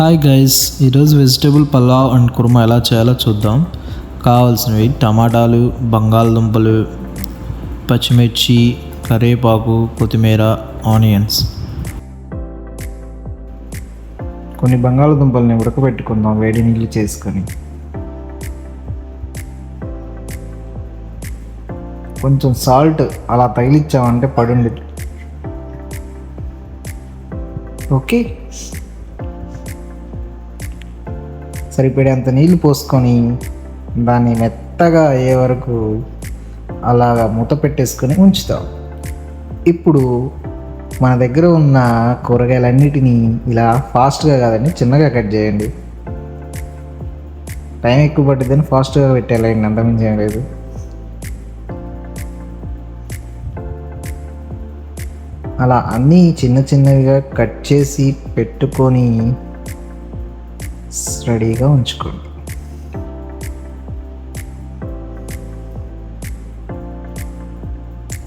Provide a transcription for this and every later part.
Hi guys, ఈరోజు vegetable pulao and kurma ఎలా చేయాలో చూద్దాం. కావాల్సినవి టమాటాలు, బంగాళదుంపలు, పచ్చిమిర్చి, కరివేపాకు, కొత్తిమీర, ఆనియన్స్. కొన్ని బంగాళదుంపల్ని ఉడకబెట్టుకుందాం వేడి నీళ్ళు చేసుకొని. కొంచెం సాల్ట్ అలా తగిలిచ్చామంటే పడుండి. ఓకే, సరిపడేంత నీళ్ళు పోసుకొని దాన్ని మెత్తగా అయ్యే వరకు అలాగా మూత పెట్టేసుకొని ఉంచుతాం. ఇప్పుడు మన దగ్గర ఉన్న కూరగాయలన్నిటినీ ఇలా ఫాస్ట్గా కాదండి, చిన్నగా కట్ చేయండి. టైం ఎక్కువ పట్టిద్దని ఫాస్ట్గా పెట్టేయాలండి, అంతమించి ఏం లేదు. అలా అన్నీ చిన్న చిన్నవిగా కట్ చేసి పెట్టుకొని రెడీగా ఉంచుకోండి.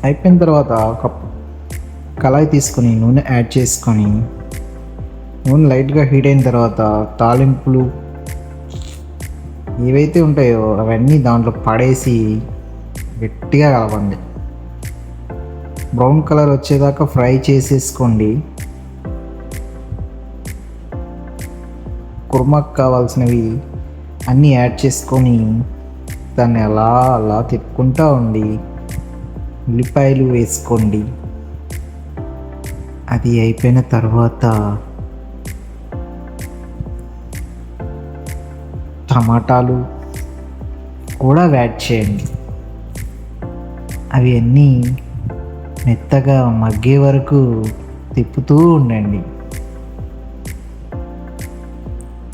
అయిపోయిన తర్వాత ఒక కళాయి తీసుకొని నూనె యాడ్ చేసుకొని, నూనె లైట్గా హీట్ అయిన తర్వాత తాలింపులు ఏవైతే ఉంటాయో అవన్నీ దాంట్లో పడేసి గట్టిగా కలపండి. బ్రౌన్ కలర్ వచ్చేదాకా ఫ్రై చేసేసుకోండి. కుర్మాకు కావాల్సినవి అన్నీ యాడ్ చేసుకొని దాన్ని అలా తిప్పుకుంటూ ఉండి ఉల్లిపాయలు వేసుకోండి. అది అయిపోయిన తర్వాత టమాటాలు కూడా యాడ్ చేయండి. అవి అన్నీ మెత్తగా మగ్గే వరకు తిప్పుతూ ఉండండి.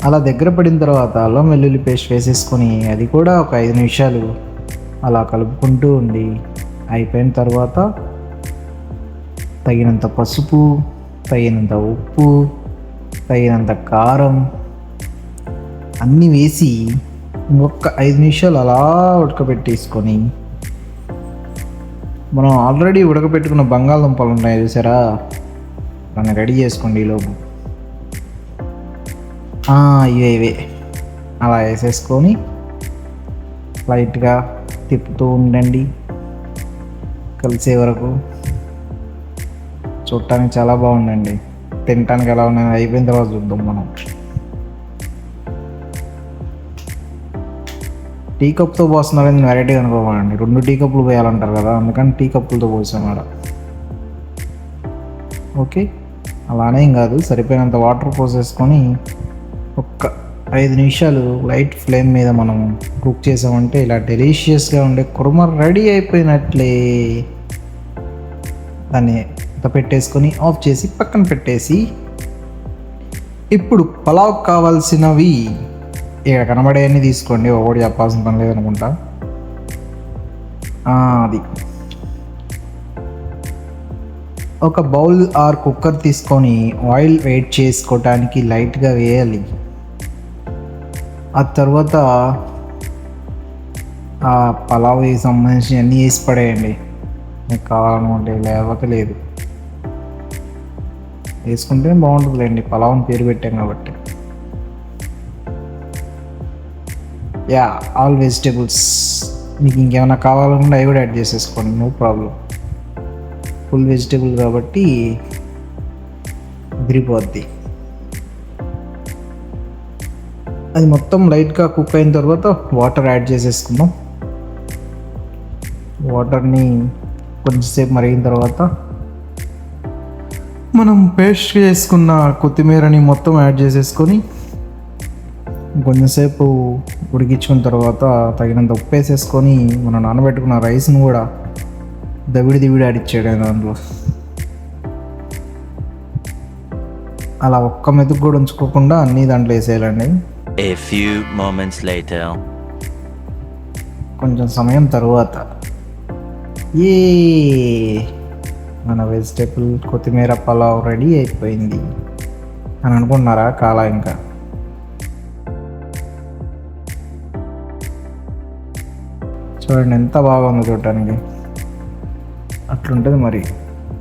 అలా దగ్గర పడిన తర్వాత అల్లం వెల్లుల్లి పేస్ట్ వేసేసుకొని అది కూడా ఒక 5 నిమిషాలు అలా కలుపుకుంటూ ఉండి, అయిపోయిన తర్వాత తగినంత పసుపు, తగినంత ఉప్పు, తగినంత కారం అన్నీ వేసి ఇంకొక 5 నిమిషాలు అలా ఉడకబెట్టేసుకొని, మనం ఆల్రెడీ ఉడకబెట్టుకున్న బంగాళదుంపలు ఉన్నాయి చూసారా, దాన్ని రెడీ చేసుకోండి. ఈలోపు ఇవే అలా వేసేసుకొని లైట్గా తిప్పుతూ ఉండండి కలిసే వరకు. చూడటానికి చాలా బాగుందండి, తినటానికి ఎలా ఉన్నాయి అయిపోయిన తర్వాత చూద్దాం. మనం టీ కప్తో పోస్తున్నారని వెరైటీ అనుకోవాలండి, 2 టీ కప్పులు పోయాలంటారు కదా, అందుకని టీ కప్పులతో పోసామాట. ఓకే, అలానే ఏం కాదు, సరిపోయినంత వాటర్ పోసేసుకొని ఒక్క 5 నిమిషాలు లైట్ ఫ్లేమ్ మీద మనం కుక్ చేసామంటే ఇలా డెలీషియస్గా ఉండే కుర్మా రెడీ అయిపోయినట్లే. దాన్ని పెట్టేసుకొని ఆఫ్ చేసి పక్కన పెట్టేసి, ఇప్పుడు పలావ్ కావాల్సినవి ఇక్కడ కనబడేవన్నీ తీసుకోండి. ఒకటి చెప్పాల్సిన పని లేదనుకుంటా. అది ఒక బౌల్ ఆర్ కుక్కర్ తీసుకొని ఆయిల్ వేడి చేసుకోవటానికి లైట్గా వేయాలి. ఆ తర్వాత ఆ పలావ్కి సంబంధించి అన్నీ వేసి పడేయండి. మీకు కావాలనుకుంటే లేవకలేదు వేసుకుంటే బాగుంటుందిలేండి, పలావ్ అని పేరు పెట్టాం కాబట్టి. ఆల్ వెజిటేబుల్స్ మీకు ఇంకేమైనా కావాలనుకుంటే అవి కూడా యాడ్ చేసేసుకోండి, నో ప్రాబ్లం. ఫుల్ వెజిటేబుల్ కాబట్టి విరిపోద్ది. అది మొత్తం లైట్గా కుక్ అయిన తర్వాత వాటర్ యాడ్ చేసేసుకుందాం. వాటర్ని కొంచెంసేపు మరిగిన తర్వాత మనం పేస్ట్ చేసుకున్న కొత్తిమీరని మొత్తం యాడ్ చేసేసుకొని కొంచెంసేపు ఉడికించుకున్న తర్వాత తగినంత ఉప్పు వేసేసుకొని మనం నానబెట్టుకున్న రైస్ను కూడా దవిడి యాడ్ ఇచ్చాడు దాంట్లో. అలా ఒక్క మెతుకు కూడా ఉంచుకోకుండా అన్నీ దాంట్లో వేసేయాలండి. A few moments later. కొంచెం సమయం తర్వాత మన వెజిటేబుల్ కొత్తిమీర పలావ్ రెడీ అయిపోయింది అని అనుకుంటున్నారా? కాలా ఇంకా చూడండి ఎంత బాగుందో చూడటానికి. అట్లుంటుంది మరి.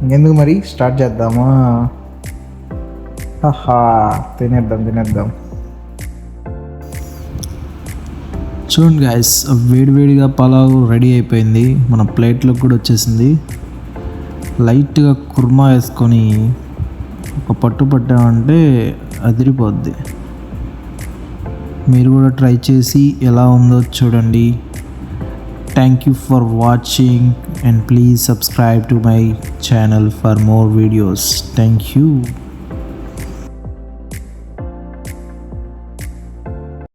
ఇంకెందుకు మరి, స్టార్ట్ చేద్దామా? ఆహా, తినేద్దాం. చూడండి గాయస్, వేడివేడిగా పలావ్ రెడీ అయిపోయింది, మన ప్లేట్లోకి కూడా వచ్చేసింది. లైట్గా కుర్మా వేసుకొని ఒక పట్టు పట్టామంటే అదిరిపోద్ది. మీరు కూడా ట్రై చేసి ఎలా ఉందో చూడండి. Thank you for watching and please subscribe to my channel for more videos. Thank you.